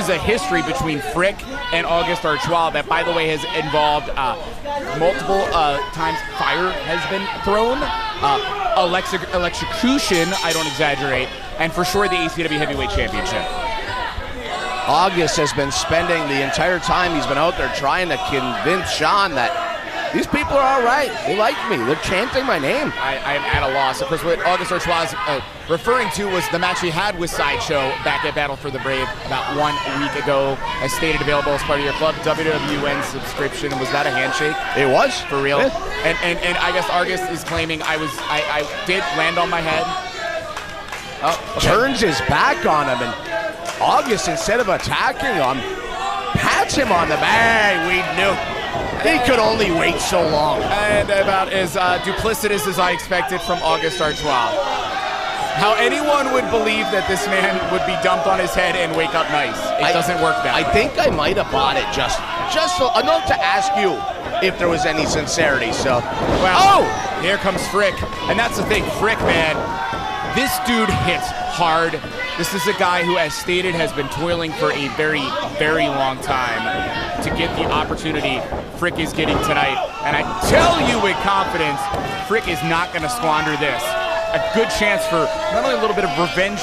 is a history between Frick and August Artois that, by the way, has involved multiple times fire has been thrown, electrocution, I don't exaggerate, and for sure the ACW Heavyweight Championship. August has been spending the entire time he's been out there trying to convince Sean that these people are all right. They like me. They're chanting my name. I am at a loss. Of course, what August Artois is referring to was the match he had with Sideshow back at Battle for the Brave about 1 week ago, as stated available as part of your Club WWN subscription. Was that a handshake? It was. For real? Yeah. And I guess August is claiming I did land on my head. Oh, okay. Turns his back on him, and August, instead of attacking him, pats him on the back. We knew. He could only wait so long. And about as duplicitous as I expected from August Artois. How anyone would believe that this man would be dumped on his head and wake up nice. It doesn't work that way. I think I might have bought it just enough to ask you if there was any sincerity. So, well, here comes Frick. And that's the thing, Frick, man, this dude hits hard. This is a guy who, as stated, has been toiling for a very, very long time to get the opportunity Frick is getting tonight. And I tell you with confidence, Frick is not going to squander this. A good chance for not only a little bit of revenge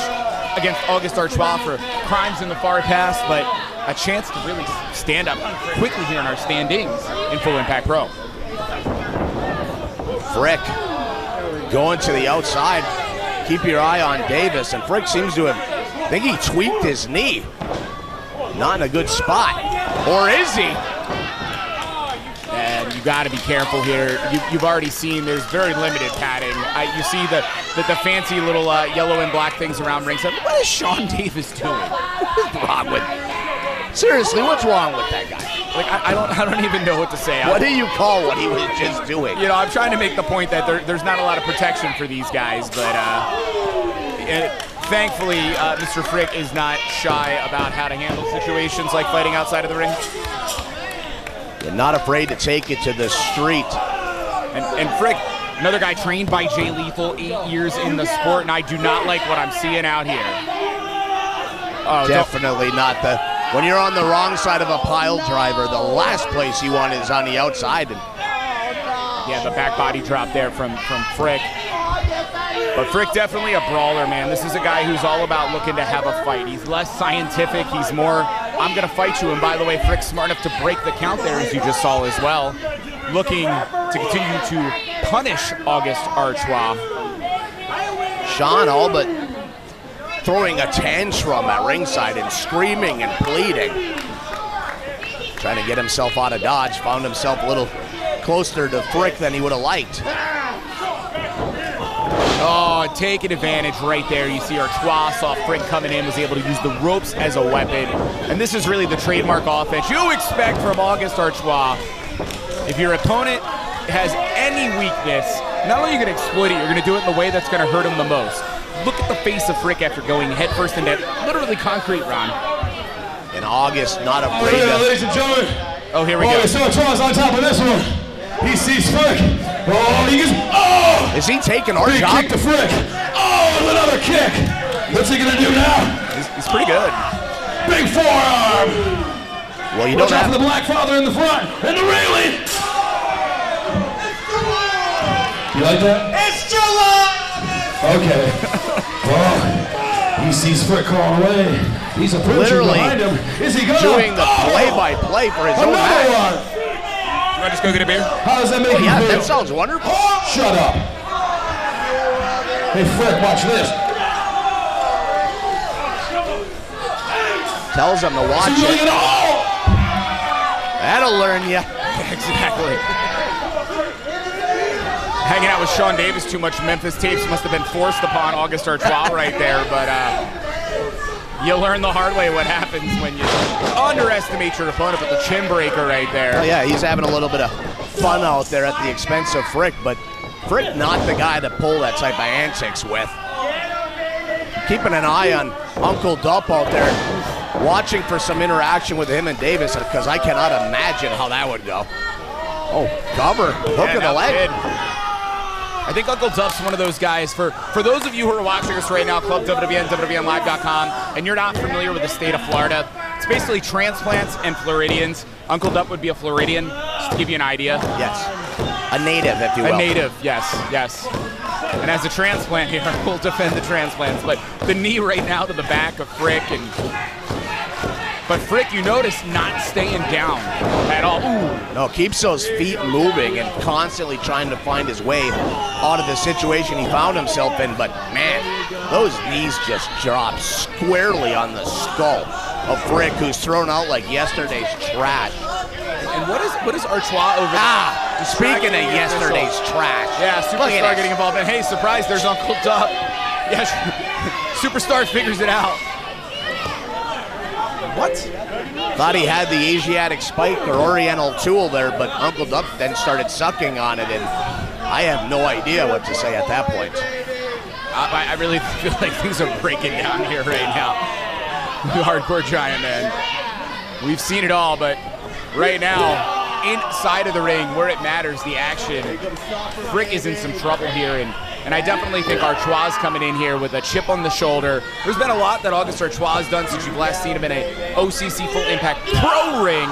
against August Artois for crimes in the far past, but a chance to really stand up quickly here in our standings in Full Impact Pro. Frick going to the outside. Keep your eye on Davis, and Frick seems to have, I think he tweaked his knee. Not in a good spot. Or is he? And you got to be careful here. You've already seen there's very limited padding. You see the fancy little yellow and black things around ringside. What is Sean Davis doing? What's wrong with? Seriously, what's wrong with that guy? Like I don't even know what to say. What do you call what he was just doing? You know, I'm trying to make the point that there's not a lot of protection for these guys, but thankfully, Mr. Frick is not shy about how to handle situations like fighting outside of the ring. You're not afraid to take it to the street. And Frick, another guy trained by Jay Lethal, 8 years in the sport, and I do not like what I'm seeing out here. Oh, definitely not the. When you're on the wrong side of a pile driver, the last place you want is on the outside. And yeah, the back body drop there from Frick. But Frick definitely a brawler, man. This is a guy who's all about looking to have a fight. He's less scientific. He's more, I'm going to fight you. And by the way, Frick's smart enough to break the count there, as you just saw as well. Looking to continue to punish August Artois. Sean all but throwing a tantrum at ringside and screaming and pleading. Trying to get himself out of dodge, found himself a little closer to Frick than he would have liked. Oh, taking advantage right there. You see Artois saw Frick coming in, was able to use the ropes as a weapon. And this is really the trademark offense you expect from August Artois. If your opponent has any weakness, not only are you going to exploit it, you're going to do it in the way that's going to hurt him the most. Look at the face of Frick after going headfirst into literally concrete, Ron. And August not afraid to... Ladies and gentlemen. Oh, here we go. So Artois on top of this one. He sees Frick. Oh, he gets... Oh! Is he taking our big job? Kick to Frick. Oh, another kick. What's he going to do now? He's pretty good. Big forearm. Well, you Watch don't out have... for the Black Father in the front. And the railing. You like that? It's July! Okay. Oh, he sees Frick crawling away. He's approaching behind him. Is he going? Doing the play-by-play for his own match. One. Do I just go get a beer? How does that make you Yeah, feel? that sounds wonderful. Shut up. Hey, Frick, watch this. Tells him to watch it. That'll learn you. Exactly. Hanging out with Sean Davis too much. Memphis tapes must have been forced upon August Artois right there, but you learn the hard way what happens when you underestimate your opponent with the chin breaker right there. Oh, yeah, he's having a little bit of fun out there at the expense of Frick, but Frick not the guy to pull that type of antics with. Keeping an eye on Uncle Dup out there, watching for some interaction with him and Davis, because I cannot imagine how that would go. Oh, cover, hook of the leg. I think Uncle Dup's one of those guys, for those of you who are watching us right now, Club WWN, WWNLive.com, and you're not familiar with the state of Florida, it's basically transplants and Floridians. Uncle Dup would be a Floridian, just to give you an idea. Yes. A native, if you will. A native, yes. And as a transplant here, we'll defend the transplants. But the knee right now to the back of Frick. But Frick, you notice, not staying down at all. Ooh. No, keeps those feet moving and constantly trying to find his way out of the situation he found himself in. But, man, those knees just drop squarely on the skull of Frick, who's thrown out like yesterday's trash. And what is Artois over there? Speaking of yesterday's trash. Yeah, Superstar getting involved. And hey, surprise, there's Uncle Dup. Yes, Superstar figures it out. What? Thought he had the Asiatic spike or Oriental tool there, but Uncle Dup then started sucking on it, and I have no idea what to say at that point. I really feel like things are breaking down here right now. Hardcore Giant, man. We've seen it all, but right now, inside of the ring, where it matters, the action, Frick is in some trouble here, and I definitely think Artois is coming in here with a chip on the shoulder. There's been a lot that August Artois has done since you've last seen him in a OCC Full Impact Pro ring,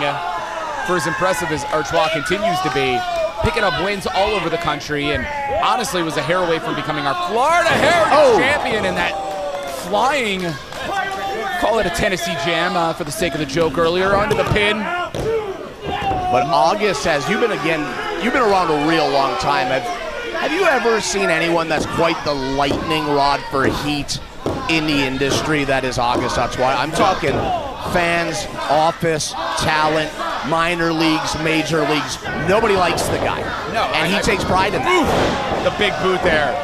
for as impressive as Artois continues to be, picking up wins all over the country, and honestly was a hair away from becoming our Florida Heritage Champion in that flying, call it a Tennessee Jam for the sake of the joke earlier, onto the pin. But August has, you've been around a real long time. Have you ever seen anyone that's quite the lightning rod for heat in the industry that is August Artois? I'm talking fans, office, talent, minor leagues, major leagues. Nobody likes the guy. No, and he takes pride in that. The big boot there.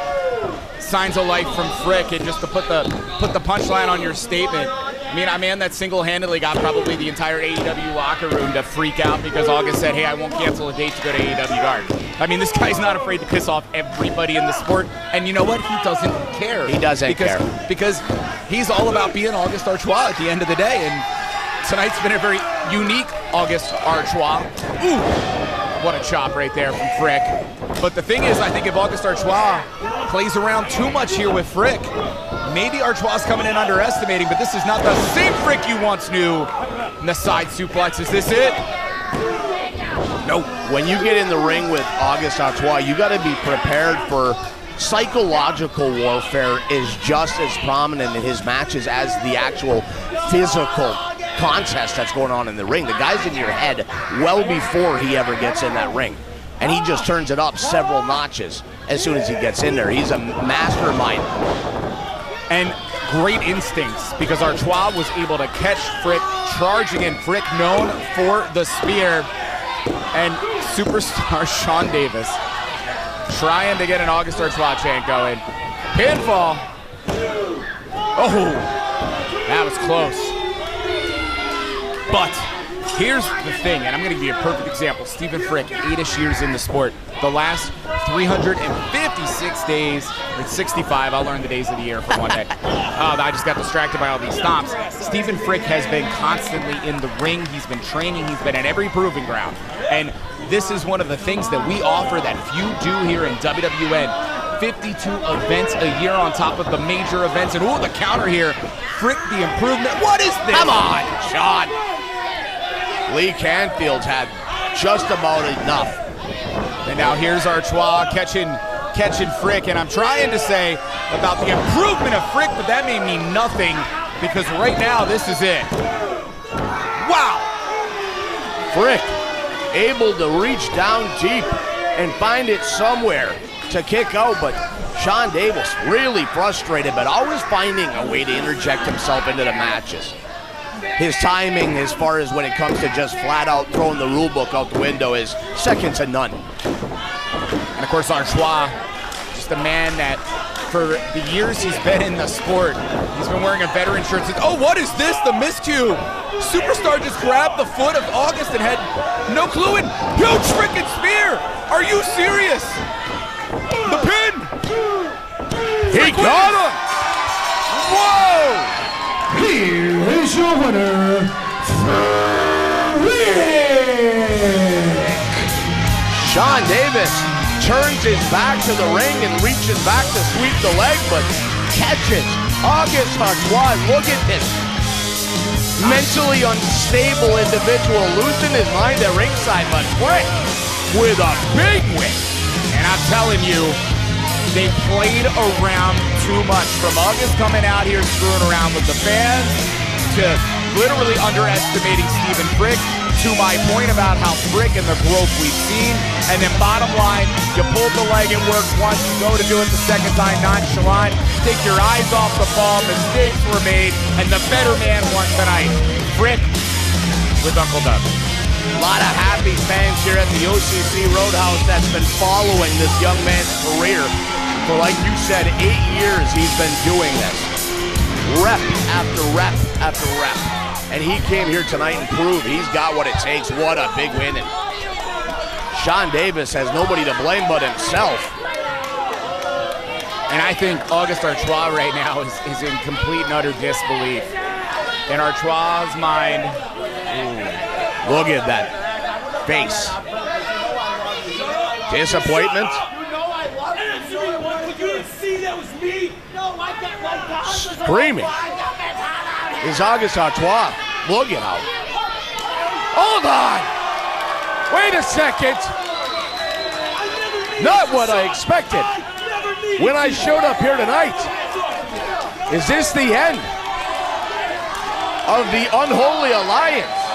Signs of life from Frick, and just to put the punchline on your statement. I mean, a man that single-handedly got probably the entire AEW locker room to freak out because August said, hey, I won't cancel a date to go to AEW Dark. I mean, this guy's not afraid to piss off everybody in the sport, and you know what? He doesn't care. He doesn't care. Because he's all about being August Artois at the end of the day, and tonight's been a very unique August Artois. Ooh, what a chop right there from Frick. But the thing is, I think if August Artois plays around too much here with Frick, maybe Artois coming in underestimating, but this is not the same Frick you once knew. And the side suplex, is this it? No. When you get in the ring with August Artois, you got to be prepared for psychological warfare is just as prominent in his matches as the actual physical contest that's going on in the ring. The guy's in your head well before he ever gets in that ring. And he just turns it up several notches as soon as he gets in there. He's a mastermind. And great instincts, because Artois was able to catch Frick charging in. Frick known for the spear. And superstar Sean Davis trying to get an August Artois chant going. Pinfall. Oh, that was close. But here's the thing, and I'm going to give you a perfect example. Stephen Frick, 8-ish years in the sport. The last 356 days, it's 65, I'll learn the days of the year for one day. I just got distracted by all these stomps. Stephen Frick has been constantly in the ring. He's been training. He's been at every proving ground. And this is one of the things that we offer that few do here in WWN. 52 events a year on top of the major events. And ooh, the counter here. Frick, the improvement. What is this? Come on, Sean. Lee Canfield's had just about enough. And now here's Artois catching Frick, and I'm trying to say about the improvement of Frick, but that may mean nothing, because right now this is it. Wow! Frick able to reach down deep and find it somewhere to kick out, but Sean Davis really frustrated, but always finding a way to interject himself into the matches. His timing, as far as when it comes to just flat out throwing the rule book out the window, is second to none. And of course, Artois, just a man that for the years he's been in the sport, he's been wearing a veteran shirt. Oh, what is this? The miscue. Superstar just grabbed the foot of August and had no clue. And huge freaking spear. Are you serious? The pin. He got him. Whoa. Here is your winner, Frick. Sean Davis turns his back to the ring and reaches back to sweep the leg, but catches August Artois. Look at this mentally unstable individual losing his mind at ringside, but Frick with a big win. And I'm telling you, they played around too much. From August coming out here screwing around with the fans to literally underestimating Stephen Frick, to my point about how Frick and the growth we've seen. And then bottom line, you pulled the leg, it worked once, you go to do it the second time, nonchalant, take your eyes off the ball, mistakes were made, and the better man won tonight. Frick with Uncle Doug. A lot of happy fans here at the OCC Roadhouse that's been following this young man's career. For like you said, 8 years he's been doing this. Rep after rep after rep. And he came here tonight and proved he's got what it takes. What a big win. And Sean Davis has nobody to blame but himself. And I think August Artois right now is in complete and utter disbelief. In Artois' mind, look at that face. Disappointment. Screaming. Is August Artois. Look at how. Hold on. Wait a second. Not what I expected when I showed up here tonight. Is this the end of the unholy alliance?